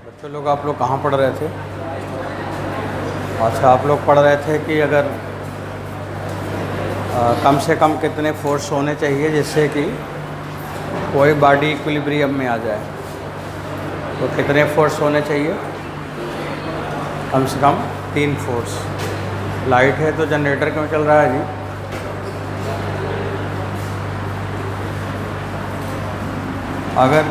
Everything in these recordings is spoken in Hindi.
बच्चों लोग, आप लोग कहाँ पढ़ रहे थे? अच्छा, आप लोग पढ़ रहे थे कि अगर कम से कम कितने फोर्स होने चाहिए जिससे कि कोई बॉडी इक्विलिब्रियम में आ जाए। तो कितने फोर्स होने चाहिए? कम से कम 3 फोर्स। लाइट है तो जनरेटर क्यों चल रहा है जी? अगर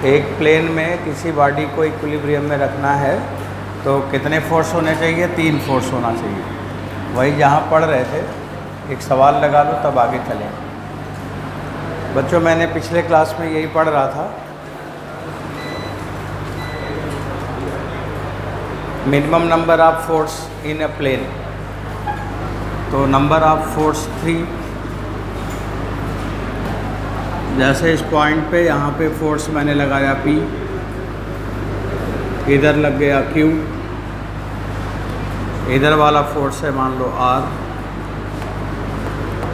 एक प्लेन में किसी बॉडी को इक्विलिब्रियम में रखना है तो कितने फोर्स होने चाहिए? 3 फोर्स होना चाहिए। वही जहाँ पढ़ रहे थे, एक सवाल लगा लो तब आगे चलें। बच्चों, मैंने पिछले क्लास में यही पढ़ रहा था, minimum number of force in a plane. तो नंबर ऑफ फोर्स 3। जैसे इस पॉइंट पे यहाँ पे फोर्स मैंने लगाया P, इधर लग गया Q, इधर वाला फोर्स है मान लो R,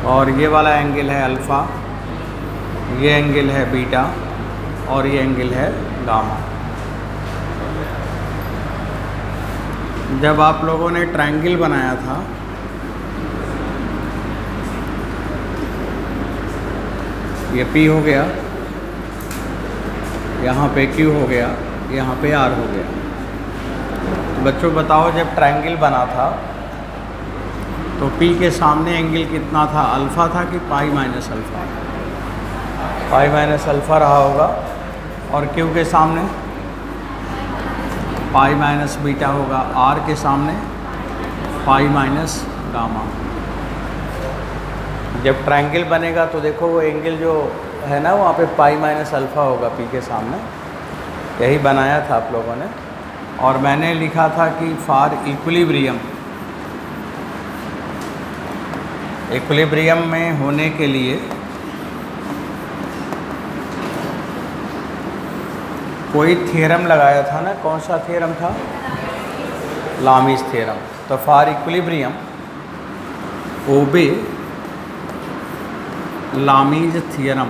और ये वाला एंगल है अल्फ़ा, ये एंगल है बीटा, और ये एंगल है गामा। जब आप लोगों ने ट्रायंगल बनाया था ये P हो गया, यहाँ पे Q हो गया, यहाँ पे R हो गया। तो बच्चों बताओ, जब ट्रायंगल बना था तो P के सामने एंगल कितना था? अल्फ़ा था कि pi minus alpha? Pi minus alpha रहा होगा। और Q के सामने पाई माइनस बीटा होगा। R के सामने पाई माइनस गामा। जब ट्रायंगल बनेगा तो देखो वो एंगल जो है ना वहाँ पे पाई माइनस अल्फ़ा होगा P के सामने। यही बनाया था आप लोगों ने। और मैंने लिखा था कि फॉर इक्विलिब्रियम में होने के लिए कोई थ्योरम लगाया था ना, कौन सा थ्योरम था? लामीज़ थ्योरम। तो फॉर इक्विलिब्रियम ओबे लामीज़ थ्योरम,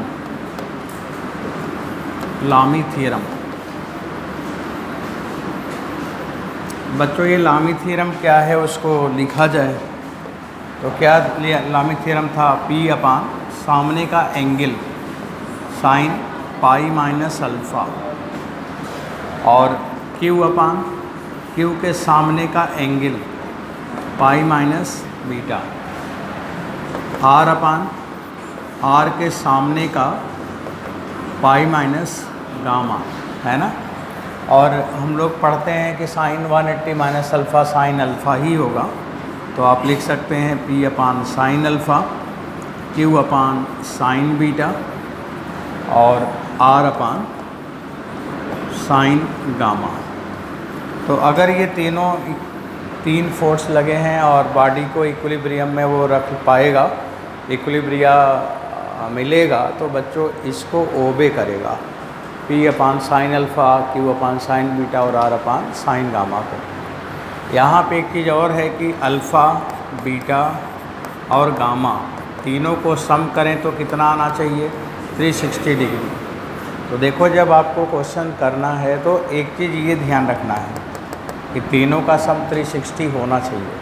लामी थ्योरम। बच्चों, ये लामी थ्योरम क्या है उसको लिखा जाए तो क्या लामी थ्योरम था? P अपान सामने का angle sine pi minus alpha, और Q अपान Q के सामने का angle pi minus beta, R अपान R के सामने का पाई माइनस गामा, है ना। और हम लोग पढ़ते हैं कि sine 180 minus alpha sine alpha ही होगा। तो आप लिख सकते हैं P upon sine alpha, Q upon sine beta, और R अपान साइन गामा। तो अगर ये तीन फोर्स लगे हैं और बॉडी को इक्विलिब्रियम में वो रख पाएगा, इक्विलिब्रिया मिलेगा, तो बच्चों इसको ओबे करेगा, P upon sine alpha, Q upon sine beta और R अपान साइन गामा को। यहाँ पे एक चीज़ और है कि अल्फ़ा, बीटा और गामा तीनों को सम करें तो कितना आना चाहिए? 360 डिग्री। तो देखो, जब आपको क्वेश्चन करना है तो एक चीज़ ये ध्यान रखना है कि तीनों का सम 360 होना चाहिए,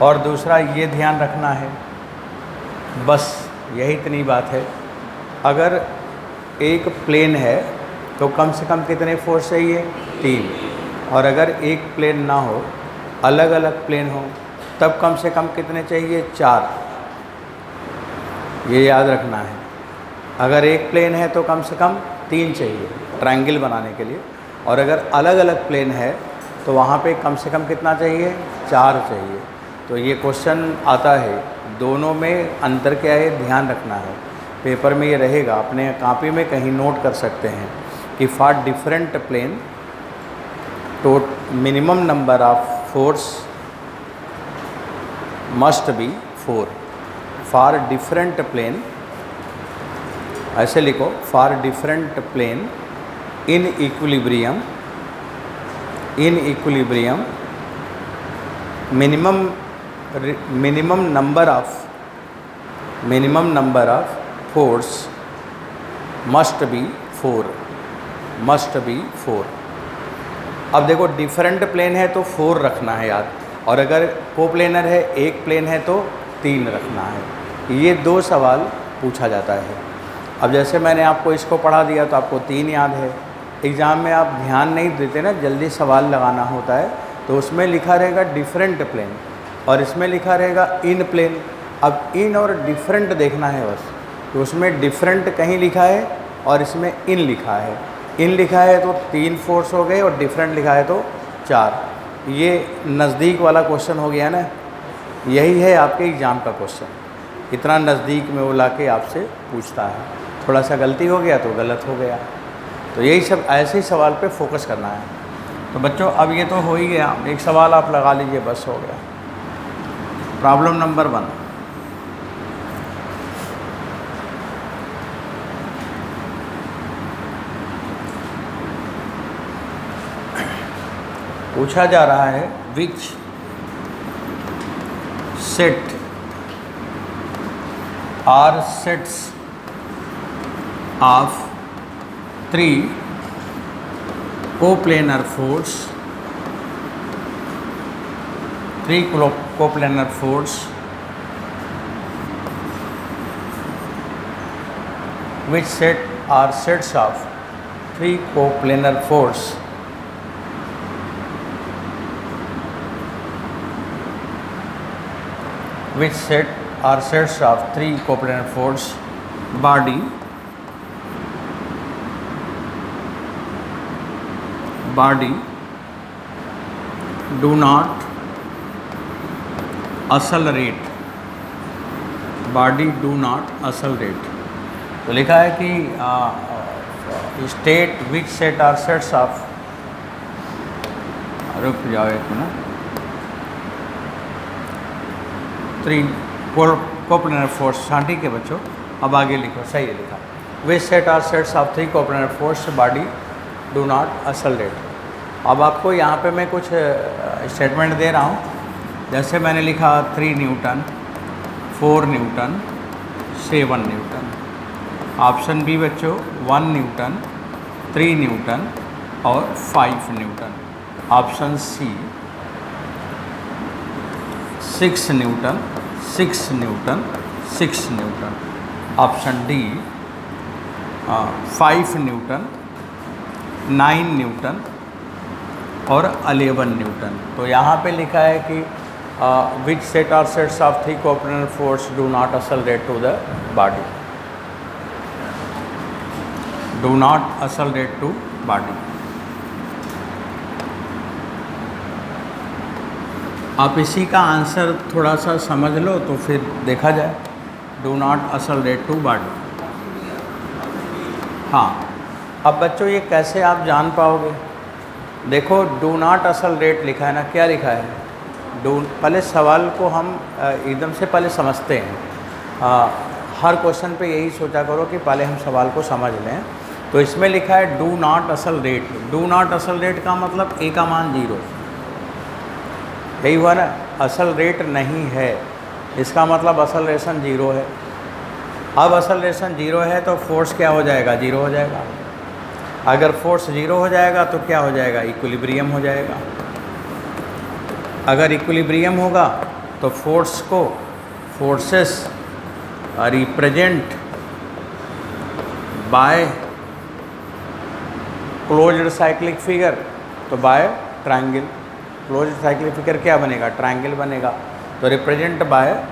और दूसरा ये ध्यान रखना है, बस यही इतनी बात है, अगर एक प्लेन है तो कम से कम कितने फोर्स चाहिए? 3। और अगर एक प्लेन ना हो, अलग अलग प्लेन हो, तब कम से कम कितने चाहिए? 4। ये याद रखना है। अगर एक प्लेन है तो कम से कम 3 चाहिए ट्रायंगल बनाने के लिए, और अगर अलग अलग प्लेन है तो वहाँ पे कम से कम कितना चाहिए? 4 चाहिए। तो ये क्वेश्चन आता है, दोनों में अंतर क्या है ध्यान रखना है। पेपर में ये रहेगा, अपने कॉपी में कहीं नोट कर सकते हैं कि for different plane minimum number of force must be 4। For different plane ऐसे लिखो, for different plane in equilibrium minimum number of force must be 4। अब देखो डिफरेंट प्लेन है तो 4 रखना है याद, और अगर कोप्लेनर है एक प्लेन है तो 3 रखना है। ये 2 सवाल पूछा जाता है। अब जैसे मैंने आपको इसको पढ़ा दिया तो आपको 3 याद है। एग्ज़ाम में आप ध्यान नहीं देते ना, जल्दी सवाल लगाना होता है, तो उसमें लिखा रहेगा डिफरेंट प्लेन और इसमें लिखा रहेगा इन प्लेन। अब इन और डिफरेंट देखना है बस, तो उसमें डिफरेंट कहीं लिखा है और इसमें इन लिखा है। इन लिखा है तो 3 फोर्स हो गए और डिफरेंट लिखा है तो 4। ये नज़दीक वाला क्वेश्चन हो गया ना, यही है आपके एग्ज़ाम का क्वेश्चन। इतना नज़दीक में वो ला के आपसे पूछता है, थोड़ा सा गलती हो गया तो गलत हो गया। तो यही सब ऐसे ही सवाल पे फोकस करना है। तो बच्चों अब ये तो हो ही गया, एक सवाल आप लगा लीजिए, बस हो गया। प्रॉब्लम नंबर 1, पूछा जा रहा है which set are sets of 3 coplanar force, 3 coplanar force which set are sets of 3 coplanar force which set are sets of 3 coplanar force body do not accelerate, body do not accelerate। तो लिखा है कि state which set are sets of, रुक जाओ एक मिनट, 3 कोप्लेनर फोर्स। हाँ ठीक है बच्चों, अब आगे लिखो, सही है लिखा। Which set are sets of 3 coplanar force body do not accelerate. अब आपको यहाँ पे मैं कुछ स्टेटमेंट दे रहा हूँ, जैसे मैंने लिखा 3 newton, 4 newton, 7 newton. Option B बच्चों 1 न्यूटन, 3 न्यूटन और 5 newton. Option C 6 newton, 6 newton, 6 newton. Option D 5 newton, 9 newton और 11 न्यूटन। तो यहाँ पे लिखा है कि which set are sets of 3 coplanar force do not accelerate to the body, do not accelerate to body. आप इसी का आंसर थोड़ा सा समझ लो तो फिर देखा जाए। Do not accelerate to body. हाँ, अब बच्चों ये कैसे आप जान पाओगे? देखो डू नॉट एक्सेलरेट लिखा है ना, क्या लिखा है? पहले सवाल को हम एकदम से पहले समझते हैं। हर क्वेश्चन पे यही सोचा करो कि पहले हम सवाल को समझ लें। तो इसमें लिखा है do not accelerate. Do not accelerate का मतलब ए का मान 0, यही हुआ ना। एक्सेलरेट नहीं है, इसका मतलब एक्सेलरेशन 0 है। अब एक्सेलरेशन 0 है तो फोर्स क्या हो जाएगा? 0 हो जाएगा। अगर फोर्स 0 हो जाएगा तो क्या हो जाएगा? इक्विलिब्रियम हो जाएगा। अगर इक्विलिब्रियम होगा तो फोर्स को forces represent by closed cyclic figure, तो by triangle. Closed cyclic figure क्या बनेगा? ट्रायंगल बनेगा। तो represent by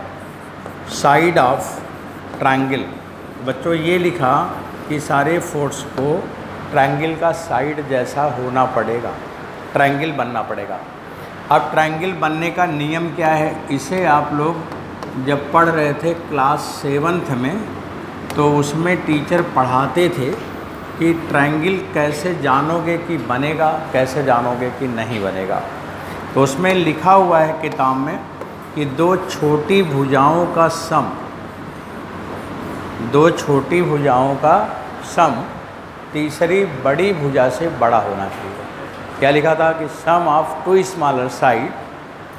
side of triangle. बच्चों ये लिखा कि सारे फोर्स को ट्रायंगल का साइड जैसा होना पड़ेगा, ट्रायंगल बनना पड़ेगा। अब ट्रायंगल बनने का नियम क्या है? इसे आप लोग जब पढ़ रहे थे क्लास 7th में, तो उसमें टीचर पढ़ाते थे कि ट्रायंगल कैसे जानोगे कि बनेगा, कैसे जानोगे कि नहीं बनेगा। तो उसमें लिखा हुआ है किताब में कि 2 छोटी भुजाओं का सम, दो छोटी भुजाओं का सम तीसरी बड़ी भुजा से बड़ा होना चाहिए। क्या लिखा था कि sum of two smaller side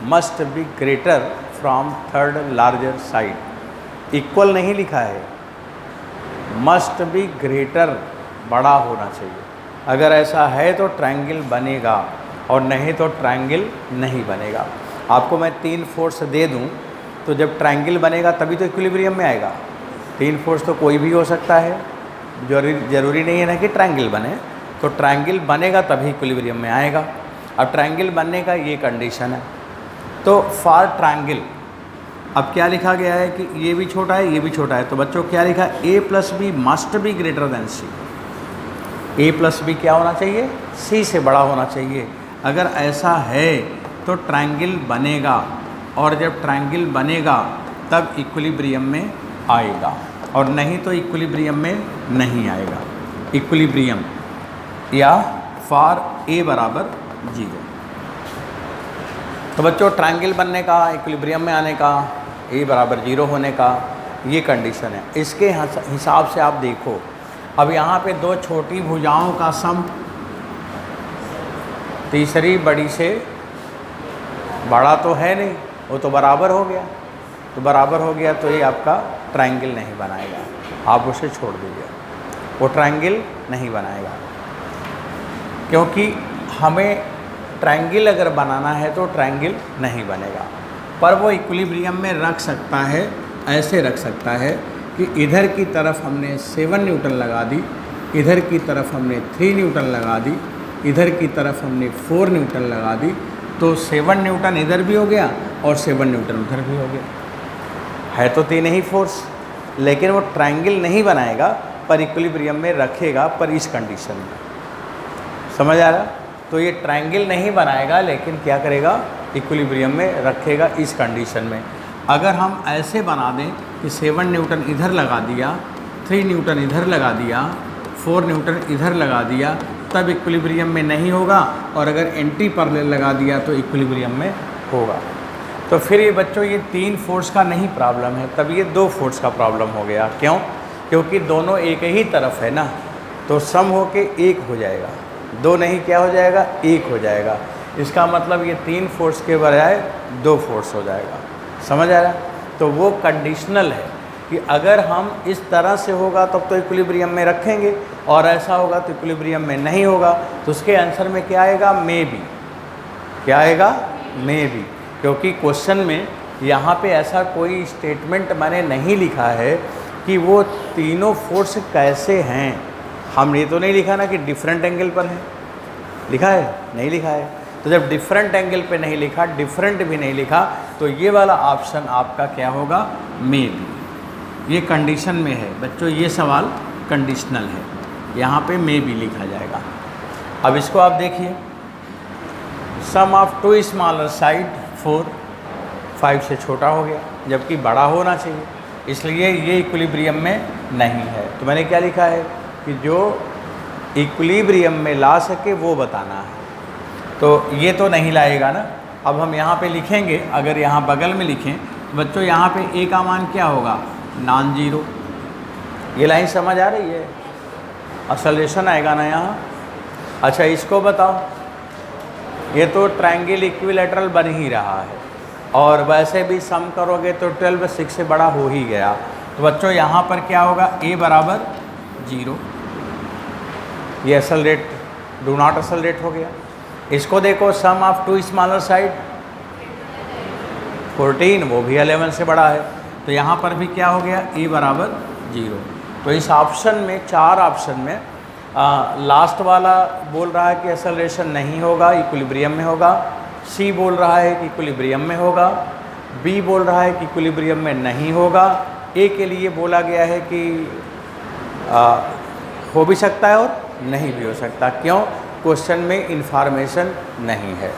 must be greater from third larger side. Equal नहीं लिखा है, मस्ट बी ग्रेटर, बड़ा होना चाहिए। अगर ऐसा है तो ट्रायंगल बनेगा और नहीं तो ट्रायंगल नहीं बनेगा। आपको मैं 3 फोर्स दे दूं तो जब ट्रायंगल बनेगा तभी तो इक्विलिब्रियम में आएगा। 3 फोर्स तो कोई भी हो सकता है, जरूरी नहीं है ना कि ट्रायंगल बने। तो ट्रायंगल बनेगा तभी इक्विलिब्रियम में आएगा। अब ट्रायंगल बनने का ये कंडीशन है। तो फॉर ट्रायंगल अब क्या लिखा गया है कि ये भी छोटा है, ये भी छोटा है। तो बच्चों क्या लिखा है, A plus B must be greater than C. A plus B क्या होना चाहिए, सी से बड़ा होना चाहिए। अगर ऐसा है तो ट्रायंगल बनेगा, और जब ट्रायंगल बनेगा तब इक्विलिब्रियम में आएगा, और नहीं तो इक्विलिब्रियम में नहीं आएगा। इक्विलिब्रियम या फॉर ए बराबर 0। तो बच्चों ट्रायंगल बनने का, इक्विलिब्रियम में आने का, ए बराबर 0 होने का ये कंडीशन है। इसके हिसाब से आप देखो, अब यहाँ पे दो छोटी भुजाओं का सम तीसरी बड़ी से बड़ा तो है नहीं, वो तो बराबर हो गया। तो बराबर हो गया तो ये आपका ट्रायंगल नहीं बनाएगा, आप उसे छोड़ दीजिए, वो ट्रायंगल नहीं बनाएगा। क्योंकि हमें ट्रायंगल अगर बनाना है तो ट्रायंगल नहीं बनेगा, पर वो इक्विलिब्रियम में रख सकता है। ऐसे रख सकता है कि इधर की तरफ हमने 7 न्यूटन लगा दी, इधर की तरफ हमने 3 न्यूटन लगा दी, इधर की तरफ हमने 4 न्यूटन लगा दी, तो 7 न्यूटन इधर भी हो गया और 7 न्यूटन उधर भी हो गया। है तो 3 ही फोर्स, लेकिन वो ट्रायंगल नहीं बनाएगा पर इक्विलिब्रियम में रखेगा, पर इस कंडीशन में। समझ आ रहा? तो ये ट्रायंगल नहीं बनाएगा लेकिन क्या करेगा, इक्विलिब्रियम में रखेगा इस कंडीशन में। अगर हम ऐसे बना दें कि 7 न्यूटन इधर लगा दिया, 3 न्यूटन इधर लगा दिया, 4 न्यूटन इधर लगा दिया, तब इक्विलिब्रियम में नहीं होगा, और अगर एंटी पैरेलल लगा दिया तो इक्विलिब्रियम में होगा। तो फिर ये बच्चों ये 3 फोर्स का नहीं प्रॉब्लम है, तब ये 2 फोर्स का प्रॉब्लम हो गया। क्यों? क्योंकि दोनों एक ही तरफ है ना, तो सम होके 1 हो जाएगा, 2 नहीं क्या हो जाएगा, 1 हो जाएगा। इसका मतलब ये 3 फोर्स के बजाय 2 फोर्स हो जाएगा। समझ आ रहा? तो वो कंडीशनल है कि अगर हम इस तरह से होगा तब तो इक्विलिब्रियम में रखेंगे, और ऐसा होगा तो इक्विलिब्रियम में नहीं होगा। तो उसके आंसर में क्या आएगा, मे बी। क्या आएगा, मे बी। क्योंकि क्वेश्चन में यहाँ पे ऐसा कोई स्टेटमेंट मैंने नहीं लिखा है कि वो तीनों फोर्स कैसे हैं। हमने तो नहीं लिखा ना कि डिफरेंट एंगल पर है, लिखा है? नहीं लिखा है। तो जब डिफरेंट एंगल पे नहीं लिखा, डिफरेंट भी नहीं लिखा, तो ये वाला ऑप्शन आपका क्या होगा, मे बी। ये कंडीशन में है बच्चों, ये सवाल कंडीशनल है, यहाँ पे मे बी लिखा जाएगा। अब इसको आप देखिए, सम ऑफ टू स्मॉलर साइड 4 5 से छोटा हो गया, जबकि बड़ा होना चाहिए, इसलिए ये इक्विलिब्रियम में नहीं है। तो मैंने क्या लिखा है कि जो इक्विलिब्रियम में ला सके वो बताना है। तो ये तो नहीं लाएगा ना। अब हम यहाँ पे लिखेंगे, अगर यहाँ बगल में लिखें तो बच्चों यहाँ पे ए का मान क्या होगा, नॉन जीरो। ये लाइन समझ आ रही है? असलेशन आएगा ना यहाँ। अच्छा इसको बताओ, ये तो ट्रायंगल इक्विलैटरल बन ही रहा है, और वैसे भी सम करोगे तो 12 6 से बड़ा हो ही गया। तो बच्चों यहाँ पर क्या होगा, ए बराबर 0। ये असल रेट डू नॉट असल रेट हो गया। इसको देखो, सम ऑफ टू स्मॉलर साइड 14, वो भी 11 से बड़ा है। तो यहाँ पर भी क्या हो गया, ए बराबर 0। तो इस ऑप्शन में, 4 ऑप्शन में लास्ट वाला बोल रहा है कि एक्सेलरेशन नहीं होगा, इक्विलिब्रियम में होगा। सी बोल रहा है कि इक्विलिब्रियम में होगा। बी बोल रहा है कि इक्विलिब्रियम में नहीं होगा। ए के लिए बोला गया है कि हो भी सकता है और नहीं भी हो सकता। क्यों? क्वेश्चन में इंफॉर्मेशन नहीं है,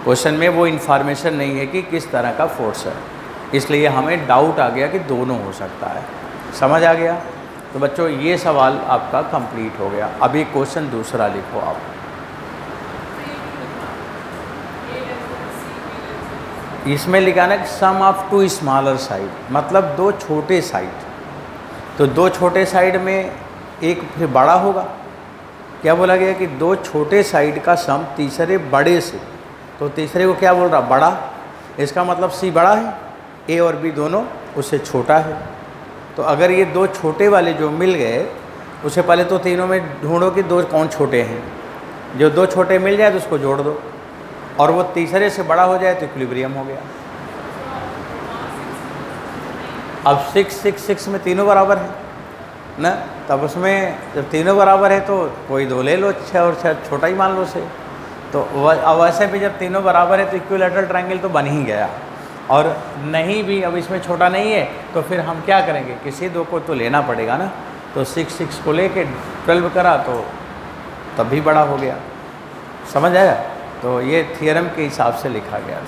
क्वेश्चन में वो इंफॉर्मेशन नहीं है कि किस तरह का फोर्स है, इसलिए हमें डाउट आ गया कि दोनों हो सकता है। समझ आ गया? तो बच्चों ये सवाल आपका कंप्लीट हो गया। अभी क्वेश्चन दूसरा लिखो आप। इसमें लिखा ना कि sum of two smaller side, मतलब 2 छोटे साइड। तो दो छोटे साइड में एक फिर बड़ा होगा। क्या बोला गया कि दो छोटे साइड का सम तीसरे बड़े से, तो तीसरे को क्या बोल रहा, बड़ा। इसका मतलब सी बड़ा है, ए और बी दोनों उससे छोटा है। तो अगर ये दो छोटे वाले जो मिल गए, उससे पहले तो तीनों में ढूंढो कि दो कौन छोटे हैं। जो दो छोटे मिल जाए तो उसको जोड़ दो, और वो तीसरे से बड़ा हो जाए तो इक्विलिब्रियम हो गया। अब 6 6 6 में तीनों बराबर है ना, तब उसमें जब तीनों बराबर है तो कोई दो ले लो, 6 और 6 छोटा ही मान लो से। तो अब वैसे भी जब तीनों बराबर है तो इक्विलैटरल ट्रायंगल तो बन ही गया। और नहीं भी, अब इसमें छोटा नहीं है तो फिर हम क्या करेंगे, किसी दो को तो लेना पड़ेगा ना। तो 6 6 को लेके 12 करा तो तब भी बड़ा हो गया। समझ आया? तो ये थियरम के हिसाब से लिखा गया था।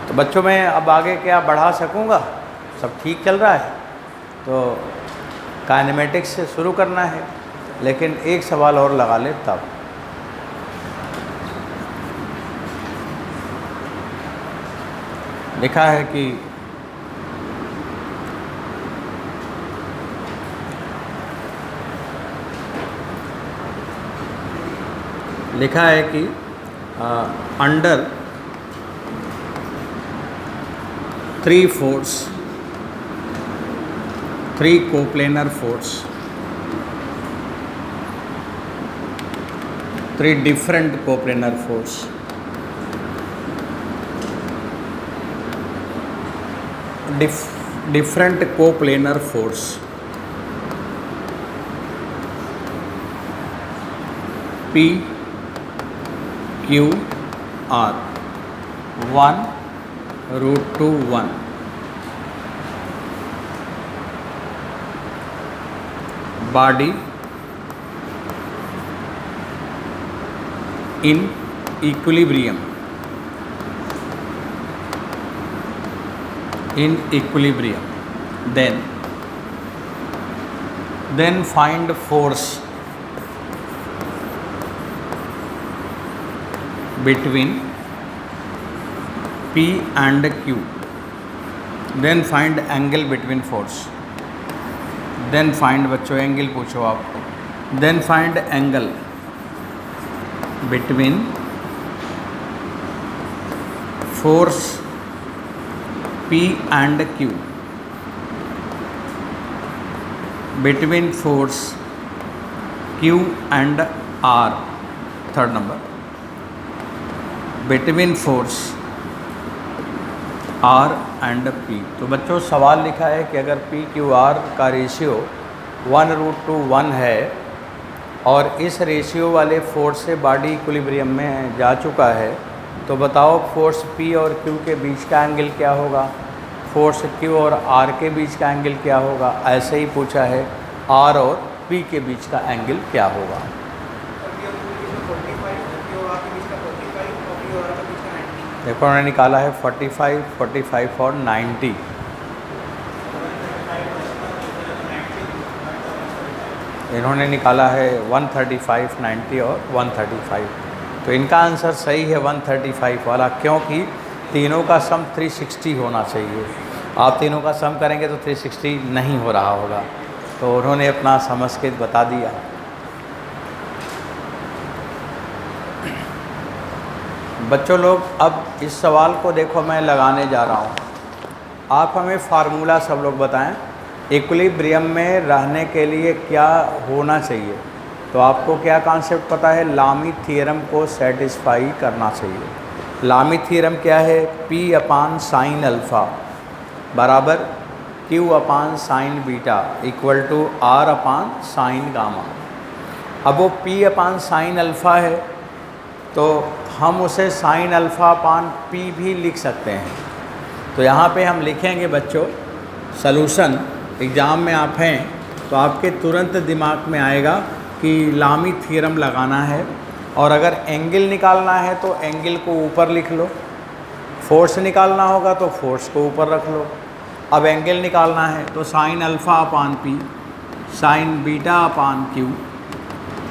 तो बच्चों मैं अब आगे क्या बढ़ा सकूँगा? सब ठीक चल रहा है। तो काइनेमेटिक्स से शुरू करना है, लेकिन एक सवाल और लगा ले तब। लिखा है कि under 3 force, 3 coplanar force, 3 different coplanar force, different coplanar force P Q R 1√2 1 body in equilibrium, then find force between P and Q, then find angle between force, then find, बच्चों एंगल पूछो आपको, then find angle between force P and Q, between force Q and R, third number, between force R and P। तो बच्चों सवाल लिखा है कि अगर P Q R का रेशियो 1√2 है और इस रेशियो वाले फोर्स से बॉडी इक्विलिब्रियम में जा चुका है, तो बताओ फोर्स P और Q के बीच का एंगल क्या होगा, फोर्स Q और R के बीच का एंगल क्या होगा। ऐसे ही पूछा है R और P के बीच का एंगल क्या होगा। देखो उन्होंने निकाला है 45, 45 और 90। इन्होंने निकाला है 135, 90 और 135। तो इनका आंसर सही है 135 वाला, क्योंकि तीनों का सम 360 होना चाहिए। आप तीनों का सम करेंगे तो 360 नहीं हो रहा होगा। तो उन्होंने अपना समझ के बता दिया। बच्चों लोग अब इस सवाल को देखो, मैं लगाने जा रहा हूँ। आप हमें फार्मूला सब लोग बताएं, इक्विलिब्रियम में रहने के लिए क्या होना चाहिए। तो आपको क्या कॉन्सेप्ट पता है, लामी थ्योरम को सेटिस्फाई करना चाहिए। लामी थ्योरम क्या है, P अपान साइन अल्फ़ा बराबर Q upon sine beta equal to R upon sine gamma. अब वो P अपान साइन अल्फ़ा है तो हम उसे साइन अल्फ़ा अपान P भी लिख सकते हैं। तो यहाँ पे हम लिखेंगे बच्चों सलूशन। एग्ज़ाम में आप हैं तो आपके तुरंत दिमाग में आएगा कि लामी थ्योरम लगाना है, और अगर एंगल निकालना है तो एंगल को ऊपर लिख लो, फोर्स निकालना होगा तो फोर्स को ऊपर रख लो। अब एंगल निकालना है तो sine alpha upon P, sign beta अपान Q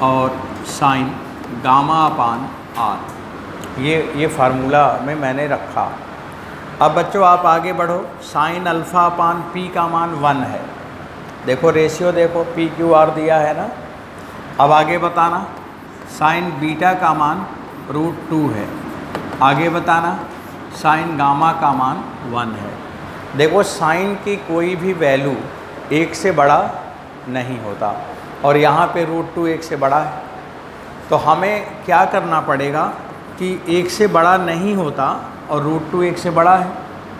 और साइन गामा अपान R। ये फार्मूला में मैंने रखा। अब बच्चों आप आगे बढ़ो। साइन अल्फ़ा अपान P का मान 1 है, देखो रेशियो देखो, पी क्यू आर दिया है ना। अब आगे बताना, साइन बीटा का मान √2 है। आगे बताना, साइन गामा का मान 1 है। देखो साइन की कोई भी वैल्यू 1 से बड़ा नहीं होता, और यहाँ पे √2 1 से बड़ा है। तो हमें क्या करना पड़ेगा कि 1 से बड़ा नहीं होता और √2 1 से बड़ा है,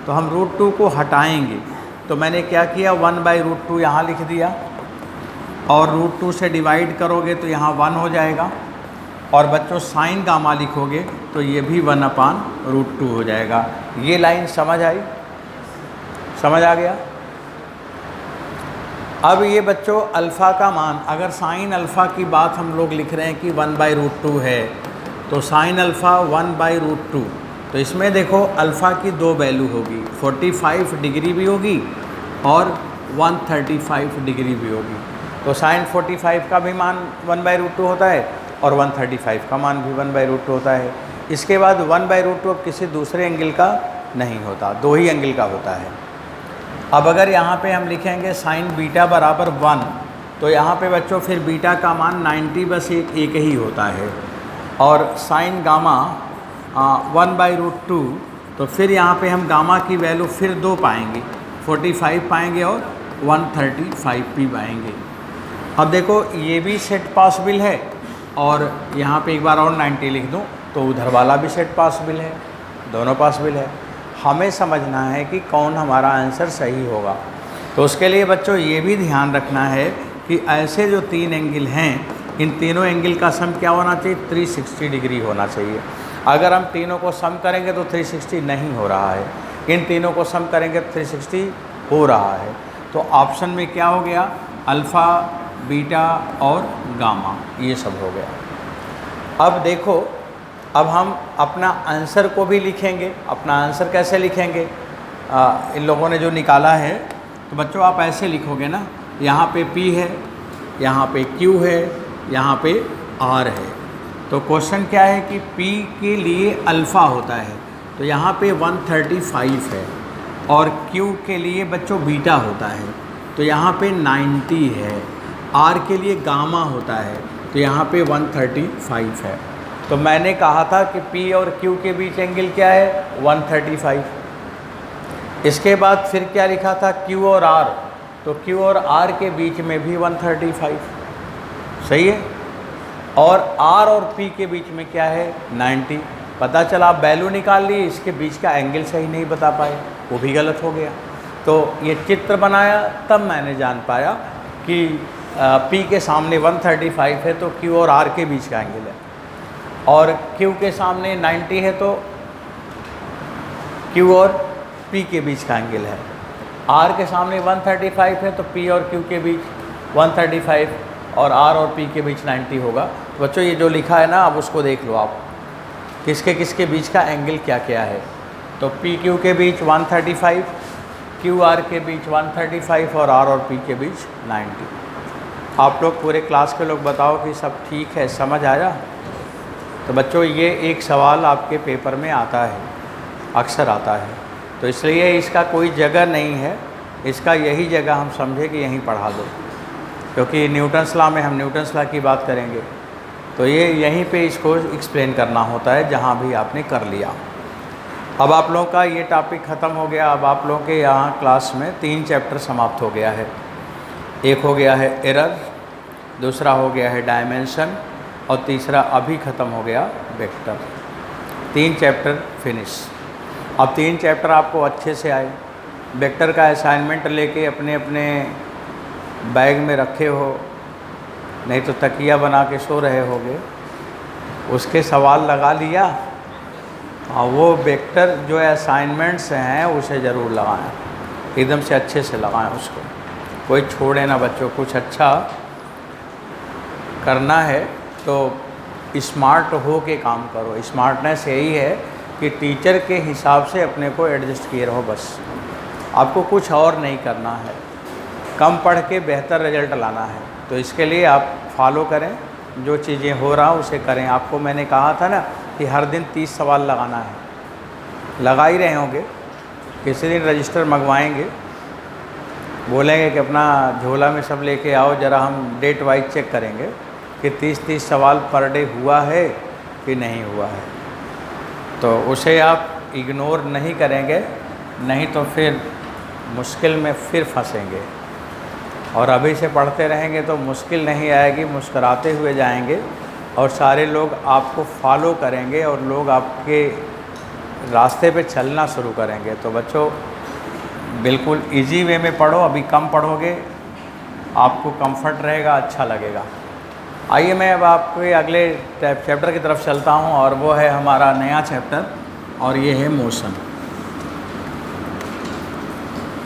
तो हम √2 को हटाएंगे। तो मैंने क्या किया, 1/√2 यहाँ लिख दिया, और √2 से डिवाइड करोगे तो यहाँ 1 हो जाएगा। और बच्चों साइन गामा लिखोगे तो ये भी 1/√2 हो जाएगा। ये लाइन समझ आई? समझ आ गया? अब ये बच्चों अल्फ़ा का मान, अगर साइन अल्फ़ा की बात हम लोग लिख रहे हैं कि 1/√2 है, तो साइन अल्फ़ा 1/√2, तो इसमें देखो अल्फ़ा की 2 वैल्यू होगी, 45 डिग्री भी होगी और 135 डिग्री भी होगी। तो साइन 45 का भी मान 1/√2 होता है और 135 का मान भी 1/√2 होता है। इसके बाद 1/√2 अब किसी दूसरे एंगल का नहीं होता, 2 ही एंगल का होता है। अब अगर यहाँ पे हम लिखेंगे साइन बीटा बराबर 1, तो यहाँ पे बच्चों फिर बीटा का मान 90 बस एक ही होता है। और साइन गामा 1/√2, तो फिर यहाँ पे हम गामा की वैल्यू फिर 2 पाएंगे, 45 पाएंगे और 135 भी पाएंगे। अब देखो ये भी सेट पॉसिबल है, और यहाँ पे एक बार और 90 लिख दूँ तो उधर वाला भी सेट पॉसिबल है, दोनों पॉसिबल है। हमें समझना है कि कौन हमारा आंसर सही होगा। तो उसके लिए बच्चों ये भी ध्यान रखना है कि ऐसे जो 3 एंगल हैं, इन तीनों एंगल का सम क्या होना चाहिए, 360 डिग्री होना चाहिए। अगर हम तीनों को सम करेंगे तो 360 नहीं हो रहा है, इन तीनों को सम करेंगे तो 360 हो रहा है। तो ऑप्शन में क्या हो गया, अल्फ़ा, बीटा और गामा, ये सब हो गया। अब देखो, अब हम अपना आंसर को भी लिखेंगे। अपना आंसर कैसे लिखेंगे, इन लोगों ने जो निकाला है, तो बच्चों आप ऐसे लिखोगे ना, यहाँ पे P है, यहाँ पे Q है, यहाँ पे R है। तो क्वेश्चन क्या है कि P के लिए अल्फ़ा होता है, तो यहाँ पे 135 है, और Q के लिए बच्चों बीटा होता है, तो यहाँ पे 90 है। R के लिए गामा होता है, तो यहाँ पे 135 है। तो मैंने कहा था कि P और Q के बीच एंगल क्या है, 135। इसके बाद फिर क्या लिखा था, Q और R, तो Q और R के बीच में भी 135, सही है। और R और P के बीच में क्या है, 90। पता चला, आप वैल्यू निकाल ली, इसके बीच का एंगल सही नहीं बता पाए, वो भी गलत हो गया। तो ये चित्र बनाया, तब मैंने जान पाया कि P के सामने 135 है तो Q और R के बीच का एंगल है, और Q के सामने 90 है तो Q और P के बीच का एंगल है। R के सामने 135 है तो P और Q के बीच 135, और R और P के बीच 90 होगा। तो बच्चों ये जो लिखा है ना, अब उसको देख लो आप, किसके किसके बीच का एंगल क्या क्या है। तो P Q के बीच 135, Q R के बीच 135 और R और P के बीच 90। आप लोग पूरे क्लास के लोग बताओ कि सब ठीक है, समझ आया? तो बच्चों ये एक सवाल आपके पेपर में आता है, अक्सर आता है, तो इसलिए इसका कोई जगह नहीं है, इसका यही जगह हम समझे कि यहीं पढ़ा दो, क्योंकि न्यूटन्स लॉ में हम न्यूटन्स लॉ की बात करेंगे, तो ये यहीं पे इसको एक्सप्लेन करना होता है जहाँ भी आपने कर लिया। अब आप लोगों का ये टॉपिक ख़त्म हो गया। अब आप लोगों के यहाँ क्लास में 3 चैप्टर समाप्त हो गया है। एक हो गया है एरर, दूसरा हो गया है डायमेंशन, और तीसरा अभी ख़त्म हो गया वेक्टर। 3 chapter finish. अब 3 चैप्टर आपको अच्छे से आए। वेक्टर का असाइनमेंट लेके अपने अपने बैग में रखे हो, नहीं तो तकिया बना के सो रहे होगे, उसके सवाल लगा लिया। और वो वेक्टर जो असाइनमेंट्स हैं उसे ज़रूर लगाएं, एकदम से अच्छे से लगाएं उसको, कोई छोड़े ना बच्चों। कुछ अच्छा करना है तो स्मार्ट हो के काम करो। स्मार्टनेस यही है कि टीचर के हिसाब से अपने को एडजस्ट किए रहो, बस आपको कुछ और नहीं करना है। कम पढ़ के बेहतर रिजल्ट लाना है, तो इसके लिए आप फॉलो करें, जो चीज़ें हो रहा उसे करें। आपको मैंने कहा था ना कि हर दिन 30 सवाल लगाना है, लगा ही रहे होंगे, किसी दिन रजिस्टर मंगवाएंगे बोलेंगे कि अपना झोला में सब लेके आओ, ज़रा हम डेट वाइज चेक करेंगे कि 30-30 सवाल पर डे हुआ है कि नहीं हुआ है। तो उसे आप इग्नोर नहीं करेंगे, नहीं तो फिर मुश्किल में फिर फंसेंगे। और अभी से पढ़ते रहेंगे तो मुश्किल नहीं आएगी, मुस्कराते हुए जाएंगे और सारे लोग आपको फॉलो करेंगे और लोग आपके रास्ते पे चलना शुरू करेंगे। तो बच्चों बिल्कुल इजी वे में पढ़ो, अभी कम पढ़ोगे, आपको कंफर्ट रहेगा, अच्छा लगेगा। आइए मैं अब आपके अगले चैप्टर की तरफ चलता हूँ और वो है हमारा नया चैप्टर और ये है मोशन।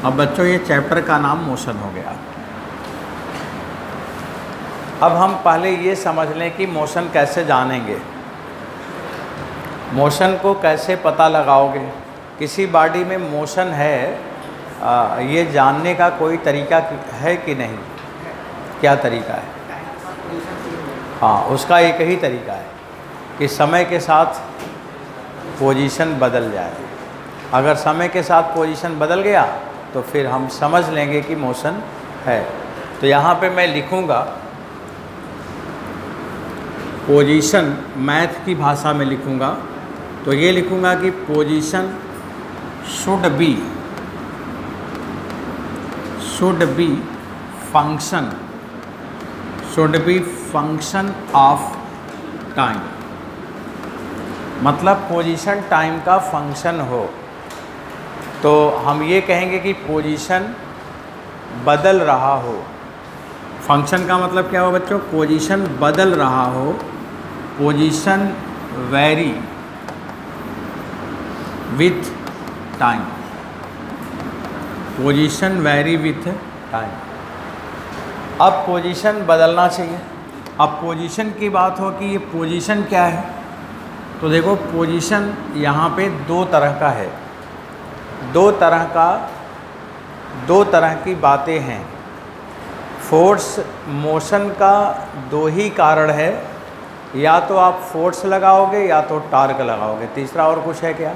अब बच्चों ये चैप्टर का नाम मोशन हो गया। अब हम पहले ये समझ लें कि मोशन कैसे जानेंगे, मोशन को कैसे पता लगाओगे, किसी बॉडी में मोशन है ये जानने का कोई तरीका है कि नहीं? क्या तरीका है? हाँ, उसका एक ही तरीका है कि समय के साथ पोजीशन बदल जाए। अगर समय के साथ पोजीशन बदल गया तो फिर हम समझ लेंगे कि मोशन है। तो यहाँ पे मैं लिखूँगा पोजीशन, मैथ की भाषा में लिखूँगा तो ये लिखूँगा कि position should be function of time. मतलब पोजीशन टाइम का फंक्शन हो। तो हम ये कहेंगे कि पोजीशन बदल रहा हो। फंक्शन का मतलब क्या हो बच्चों? पोजीशन बदल रहा हो, position vary with time, position vary with time. अब पोजीशन बदलना चाहिए। अब पोजीशन की बात हो कि ये पोजीशन क्या है, तो देखो पोजीशन यहाँ पे दो तरह का है, दो तरह की बातें हैं। फोर्स मोशन का दो ही कारण है, या तो आप फोर्स लगाओगे या तो टार्क लगाओगे। तीसरा और कुछ है क्या?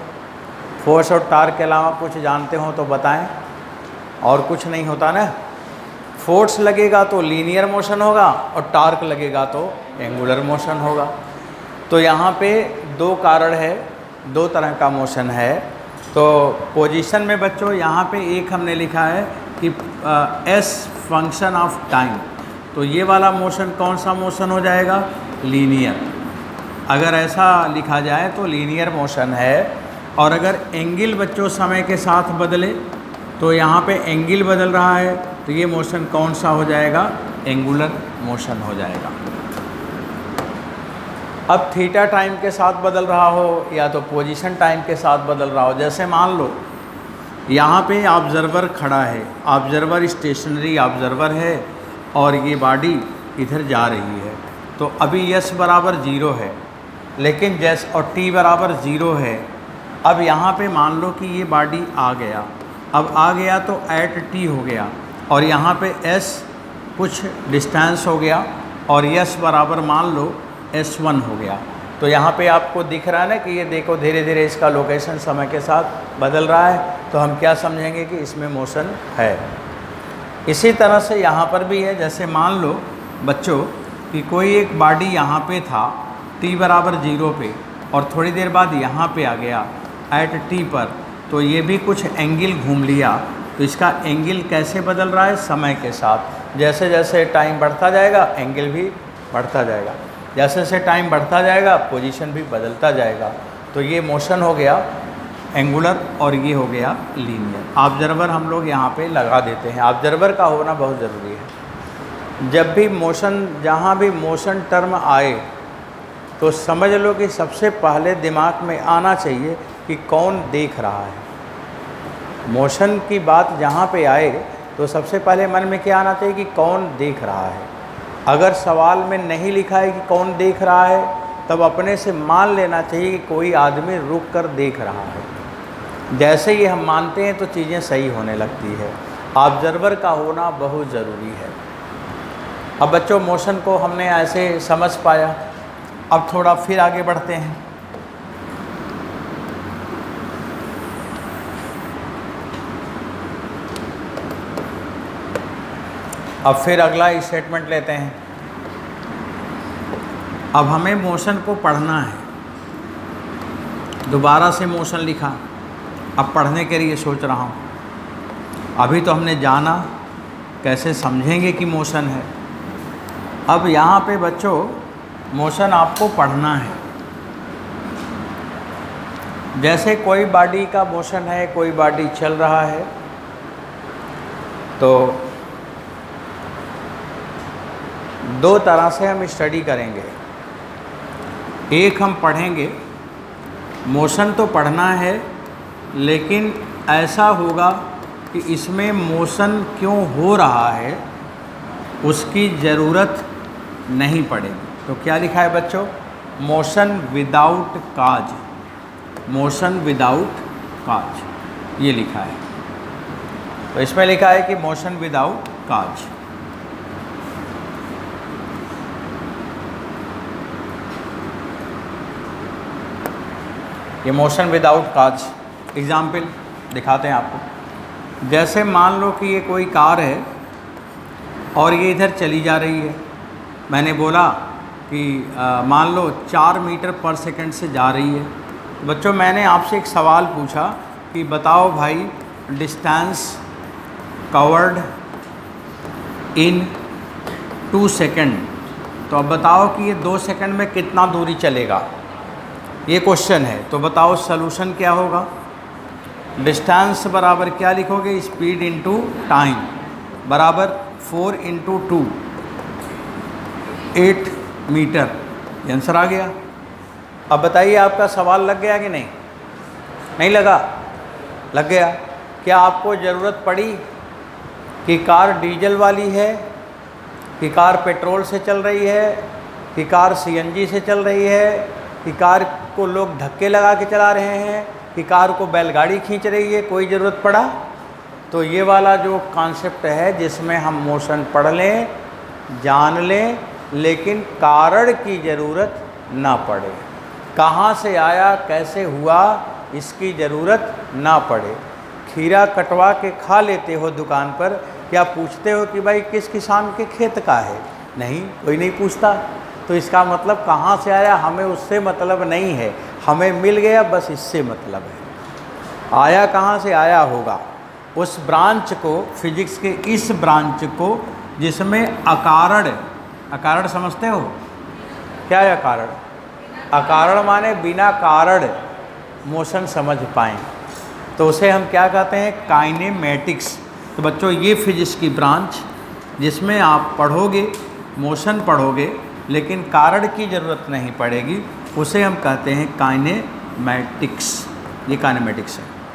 फोर्स और टार्क के अलावा कुछ जानते हो तो बताएं। और कुछ नहीं होता ना। फोर्स लगेगा तो लीनियर मोशन होगा और टार्क लगेगा तो एंगुलर मोशन होगा। तो यहाँ पे दो कारण है, दो तरह का मोशन है। तो पोजीशन में बच्चों यहाँ पे एक हमने लिखा है कि एस फंक्शन ऑफ टाइम। तो ये वाला मोशन कौन सा मोशन हो जाएगा? लीनियर। अगर ऐसा लिखा जाए तो लीनियर मोशन है। और अगर एंगल बच्चों समय के साथ बदले तो यहाँ पे एंगल बदल रहा है तो ये मोशन कौन सा हो जाएगा? एंगुलर मोशन हो जाएगा। अब थीटा टाइम के साथ बदल रहा हो या तो पोजीशन टाइम के साथ बदल रहा हो। जैसे मान लो यहाँ पे ऑब्जर्वर खड़ा है, ऑब्जर्वर स्टेशनरी ऑब्जर्वर है और ये बॉडी इधर जा रही है। तो अभी यस बराबर 0 है, लेकिन जैस और टी बराबर 0 है। अब यहाँ पे मान लो कि ये बॉडी आ गया, अब आ गया तो एट टी हो गया और यहाँ पे एस कुछ डिस्टेंस हो गया और यस बराबर मान लो S1 हो गया। तो यहाँ पे आपको दिख रहा है ना कि ये देखो धीरे धीरे इसका लोकेशन समय के साथ बदल रहा है। तो हम क्या समझेंगे कि इसमें मोशन है। इसी तरह से यहाँ पर भी है। जैसे मान लो बच्चों कि कोई एक बॉडी यहाँ पे था t बराबर 0 पे और थोड़ी देर बाद यहाँ पे आ गया एट t पर, तो ये भी कुछ एंगल घूम लिया। तो इसका एंगल कैसे बदल रहा है? समय के साथ। जैसे जैसे टाइम बढ़ता जाएगा एंगल भी बढ़ता जाएगा, जैसे जैसे टाइम बढ़ता जाएगा पोजीशन भी बदलता जाएगा। तो ये मोशन हो गया एंगुलर और ये हो गया लीनियर। ऑब्जर्वर हम लोग यहाँ पे लगा देते हैं। ऑब्जर्वर का होना बहुत ज़रूरी है। जब भी मोशन, जहाँ भी मोशन टर्म आए तो समझ लो कि सबसे पहले दिमाग में आना चाहिए कि कौन देख रहा है। मोशन की बात जहाँ पे आए तो सबसे पहले मन में क्या आना चाहिए कि कौन देख रहा है। अगर सवाल में नहीं लिखा है कि कौन देख रहा है, तब अपने से मान लेना चाहिए कि कोई आदमी रुक कर देख रहा है। जैसे ही हम मानते हैं तो चीज़ें सही होने लगती है। ऑब्जर्वर का होना बहुत ज़रूरी है। अब बच्चों मोशन को हमने ऐसे समझ पाया। अब थोड़ा फिर आगे बढ़ते हैं। अब फिर अगला स्टेटमेंट लेते हैं। अब हमें मोशन को पढ़ना है। दोबारा से मोशन लिखा, अब पढ़ने के लिए सोच रहा हूँ। अभी तो हमने जाना कैसे समझेंगे कि मोशन है। अब यहाँ पे बच्चों मोशन आपको पढ़ना है। जैसे कोई बॉडी का मोशन है, कोई बॉडी चल रहा है, तो दो तरह से हम स्टडी करेंगे। एक हम पढ़ेंगे, मोशन तो पढ़ना है, लेकिन ऐसा होगा कि इसमें मोशन क्यों हो रहा है उसकी ज़रूरत नहीं पड़ेगी। तो क्या लिखा है बच्चों? मोशन विदाउट काज, मोशन विदाउट काज, ये लिखा है। तो इसमें लिखा है कि मोशन विदाउट काज। ये मोशन विदाउट काज एग्जाम्पल दिखाते हैं आपको। जैसे मान लो कि ये कोई कार है और ये इधर चली जा रही है। मैंने बोला कि मान लो 4 मीटर पर सेकंड से जा रही है। बच्चों मैंने आपसे एक सवाल पूछा कि बताओ भाई डिस्टेंस कवर्ड इन 2 सेकंड। तो अब बताओ कि ये 2 सेकंड में कितना दूरी चलेगा, ये क्वेश्चन है। तो बताओ सलूशन क्या होगा? डिस्टेंस बराबर क्या लिखोगे? स्पीड इनटू टाइम बराबर 4 इंटू 2 8 मीटर। ये आंसर आ गया। अब बताइए आपका सवाल लग गया कि नहीं? नहीं लगा? लग गया। क्या आपको ज़रूरत पड़ी कि कार डीजल वाली है, कि कार पेट्रोल से चल रही है, कि कार सीएनजी से चल रही है, कि कार को लोग धक्के लगा के चला रहे हैं, कि कार को बैलगाड़ी खींच रही है? कोई ज़रूरत पड़ा? तो ये वाला जो कॉन्सेप्ट है जिसमें हम मोशन पढ़ लें, जान लें, लेकिन कारण की ज़रूरत ना पड़े। कहाँ से आया, कैसे हुआ, इसकी ज़रूरत ना पड़े। खीरा कटवा के खा लेते हो दुकान पर, क्या पूछते हो कि भाई किस किसान के खेत का है? नहीं, कोई नहीं पूछता। तो इसका मतलब कहाँ से आया हमें उससे मतलब नहीं है, हमें मिल गया बस इससे मतलब है। आया कहाँ से आया होगा, उस ब्रांच को, फिजिक्स के इस ब्रांच को जिसमें अकारण, अकारण समझते हो क्या है अकारण? अकारण माने बिना कारण मोशन समझ पाएँ, तो उसे हम क्या कहते हैं? काइनेमेटिक्स। तो बच्चों ये फिजिक्स की ब्रांच जिसमें आप पढ़ोगे, मोशन पढ़ोगे, लेकिन कारण की ज़रूरत नहीं पड़ेगी, उसे हम कहते हैं काइनेमेटिक्स। ये काइनेमेटिक्स है।